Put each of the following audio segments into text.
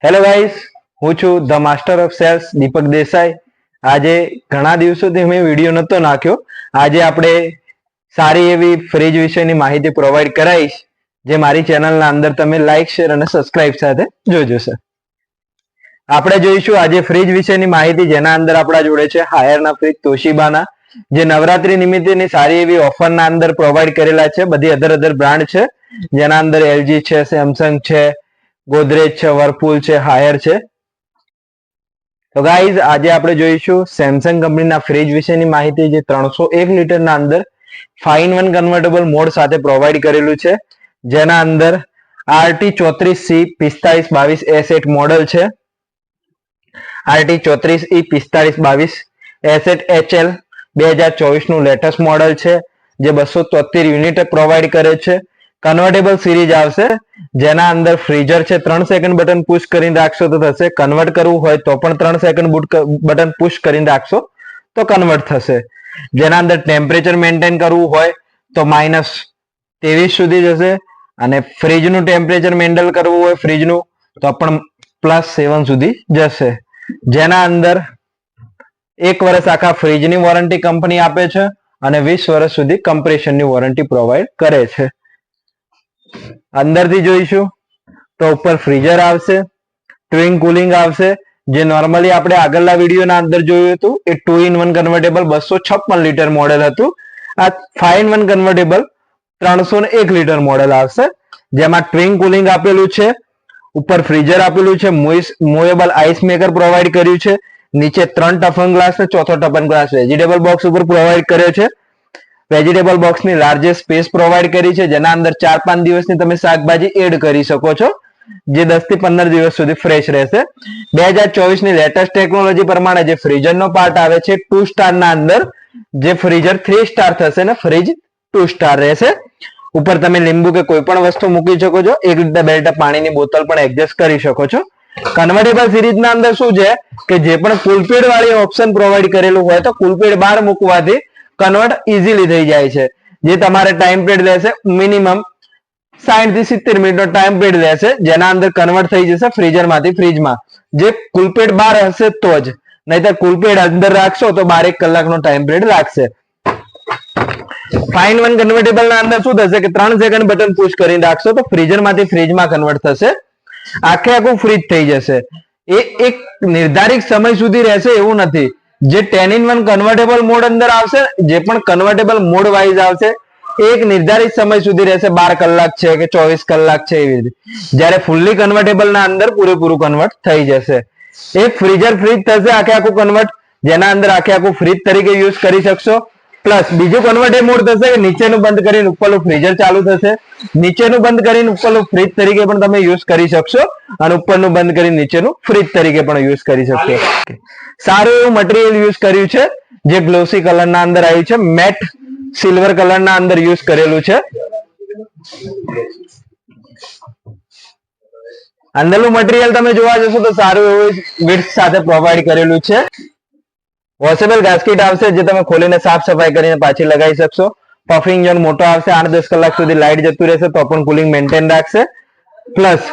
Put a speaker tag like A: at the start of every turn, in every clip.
A: Hello guys, હું છું the master of cells દીપક દેસાઈ. આજે ઘણા દિવસોથી મેં વિડીયો નહોતો નાખ્યો. આજે આપણે સારી એવી ફ્રીજ વિશેની માહિતી પ્રોવાઈડ કરાઈશ, જે મારી ચેનલના અંદર તમે લાઈક, શેર અને સબસ્ક્રાઇબ સાથે જોજો સર. આપણે જોઈશું આજે ફ્રીજ વિશેની માહિતી, જેના અંદર આપણા જોડે છે હાયરના ફ્રીજ તોશિબાના, જે નવરાત્રી નિમિત્તેની સારી એવી ઓફરના અંદર પ્રોવાઈડ કરેલા છે. બધી અધર બ્રાન્ડ છે, જેના અંદર એલજી છે, સેમસંગ છે, ગોદરેજ છે, વર્લપૂલ છે, હાયર છે. તો ગાઈઝ, આજે આપણે જોઈશું સેમસંગ કંપનીના ફ્રીજ વિશેની માહિતી, જે 301 લીટરના અંદર 5-in-1 કન્વર્ટેબલ મોડ સાથે પ્રોવાઈડ કરેલું છે, જેના અંદર RT34C4522S8 મોડલ છે. RT34E4522S8 HL 2024 નું લેટેસ્ટ મોડલ છે, જે 273 યુનિટ પ્રોવાઈડ કરે છે. કન્વર્ટેબલ સિરીઝ આવશે, જેના અંદર ફ્રીઝર છે 3 સેકન્ડ બટન પુશ કરીને રાખશો તો થશે. કન્વર્ટ કરવું હોય તો પણ 3 સેકન્ડ બટન પુશ કરીને રાખશો તો કન્વર્ટ થશે. જેના અંદર ટેમ્પરેચર મેન્ટેન કરવું હોય તો -23 સુધી જશે, અને ફ્રીજનું ટેમ્પરેચર મેન્ટેન કરવું હોય ફ્રીજનું તો પણ +7 સુધી જશે. જેના અંદર 1 વર્ષ આખા ફ્રીજની વોરંટી કંપની આપે છે, અને 20 વર્ષ સુધી કમ્પ્રેશનની વોરંટી પ્રોવાઈડ કરે છે. અંદરથી જોઈશું તો ઉપર ફ્રીઝર આવશે, ટ્વિન કુલિંગ આવશે, જે નોર્મલી આપણે આગળના વિડીયોના અંદર જોયું હતું એ 2-in-1 કન્વર્ટેબલ 256 લીટર મોડેલ હતું. આ 5-in-1 કન્વર્ટેબલ 301 લીટર મોડેલ આવશે, જેમાં ટ્વિન કુલિંગ આપેલું છે, ઉપર ફ્રીઝર આપેલું છે, મૂવેબલ આઈસ મેકર પ્રોવાઈડ કર્યું છે, નીચે 3 ટફન ગ્લાસ ને ચોથો ટફન ગ્લાસ વેજીટેબલ બોક્સ ઉપર પ્રોવાઈડ કર્યો છે. વેજીટેબલ બોક્સની લાર્જેસ્ટ સ્પેસ પ્રોવાઈડ કરી છે, જેના અંદર 4-5 દિવસની તમે શાકભાજી એડ કરી શકો છો, જે 10 થી 15 દિવસ સુધી ફ્રેશ રહેશે. 2024 ની લેટેસ્ટ ટેકનોલોજી પ્રમાણે જે ફ્રીઝરનો પાર્ટ આવે છે 2 સ્ટારના અંદર, જે ફ્રીઝર 3 સ્ટાર થશે ને ફ્રીજ 2 સ્ટાર રહેશે. ઉપર તમે લીંબુ કે કોઈ પણ વસ્તુ મૂકી શકો છો, 1 લીટર 2 લીટર પાણીની બોટલ પણ એડજસ્ટ કરી શકો છો. કન્વર્ટેબલ સિરીઝના અંદર શું છે કે જે પણ કુલપેડ વાળી ઓપ્શન પ્રોવાઈડ કરેલું હોય તો કુલપેડ બહાર મૂકવાથી કન્વર્ટ ઇઝીલી થઈ જાય છે. જે તમારે ટાઈમ પીરિયડ લેશે મિનિમમ 60 થી 70 મિનિટનો ટાઈમ પીરિયડ લેશે, જેના અંદર કન્વર્ટ થઈ જશે ફ્રીઝર માંથી ફ્રીજમાં. જે કુલપેડ બહાર હશે તો જ, નહીતર કુલપેડ અંદર રાખશો તો 12 કલાકનો ટાઈમ પીરિયડ લાગશે. 5-in-1 કન્વર્ટેબલ ના અંદર શું થશે કે 3 સેકન્ડ બટન પુશ કરીને રાખશો તો ફ્રીઝર માંથી ફ્રીજમાં કન્વર્ટ થશે, આખું ફ્રીજ થઈ જશે. એ એક નિર્ધારિત સમય સુધી રહેશે એવું નથી. જે 10-in-1 કન્વર્ટેબલ મોડ અંદર આવશે, જે પણ કન્વર્ટેબલ મોડ વાઇઝ આવશે, એક નિર્ધારિત સમય સુધી રહેશે, 12 કલાક છે કે 24 કલાક છે, એવી રીતે. જ્યારે ફૂલ્લી કન્વર્ટેબલ ના અંદર પૂરેપૂરું કન્વર્ટ થઈ જશે. એક ફ્રીઝર ફ્રીજ થશે આખું કન્વર્ટ, જેના અંદર આખું ફ્રીજ તરીકે યુઝ કરી શકશો. પ્લસ બીજું કન્વર્ટેડ મોડ થશે કે નીચેનું બંધ કરીને ઉપરનું ફ્રીઝર ચાલુ થશે, નીચેનું બંધ કરીને ઉપરનું ફ્રીજ તરીકે પણ તમે યુઝ કરી શકશો, અને ઉપરનું બંધ કરીને નીચેનું ફ્રીજ તરીકે પણ યુઝ કરી શકશો. સારું એવું મટીરિયલ યુઝ કર્યું છે, જે ગ્લોસી કલરના અંદર આવ્યું છે, મેટ સિલ્વર કલરના અંદર યુઝ કરેલું છે. અંદરનું મટીરિયલ તમે જોવા જશો તો સારું એવું વિડ્થ સાથે પ્રોવાઈડ કરેલું છે. વોશેબલ ગાસ્કેટ આવશે, જે તમે ખોલીને સાફ સફાઈ કરીને પાછી લગાવી શકશો. પફિંગ ઝોન મોટો આવશે, 8-10 કલાક સુધી લાઇટ જતું રહેશે તો પણ કુલિંગ મેન્ટેન રાખશે. પ્લસ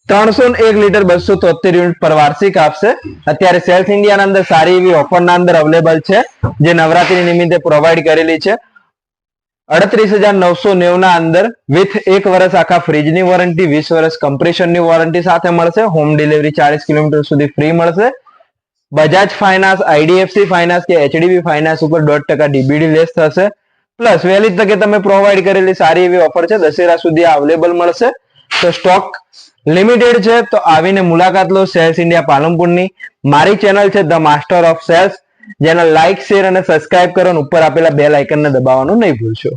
A: 301 લીટર 273 યુનિટ પર વાર્ષિક આપશે. અત્યારે સેલ્સ ઇન્ડિયાના અંદર સારી એવી ઓફરના અંદર અવેલેબલ છે, જે નવરાત્રી નિમિત્તે પ્રોવાઈડ કરેલી છે. 38,990 ના અંદર વિથ 1 વર્ષ આખા ફ્રીજની વોરંટી, 20 વર્ષ કમ્પ્રેશનની વોરંટી સાથે મળશે. હોમ ડિલિવરી 40 કિલોમીટર સુધી ફ્રી મળશે. બજાજ ફાઇનાન્સ, આઈડીએફસી ફાઇનાન્સ કે એચડીબી ફાઇનાન્સ ઉપર 1% ડીબીડી લેસ થશે. પ્લસ વહેલી તકે તમે પ્રોવાઈડ કરેલી સારી એવી ઓફર છે, દશેરા સુધી અવેલેબલ મળશે. તો સ્ટોક લિમિટેડ છે, તો આવીને મુલાકાત લો સેલ્સ ઇન્ડિયા પાલનપુરની. મારી ચેનલ છે ધ માસ્ટર ઓફ સેલ્સ, જેને લાઈક, શેર અને સબસ્ક્રાઇબ કરો, ઉપર આપેલા બેલ આઇકનને દબાવવાનું નહીં ભૂલશો.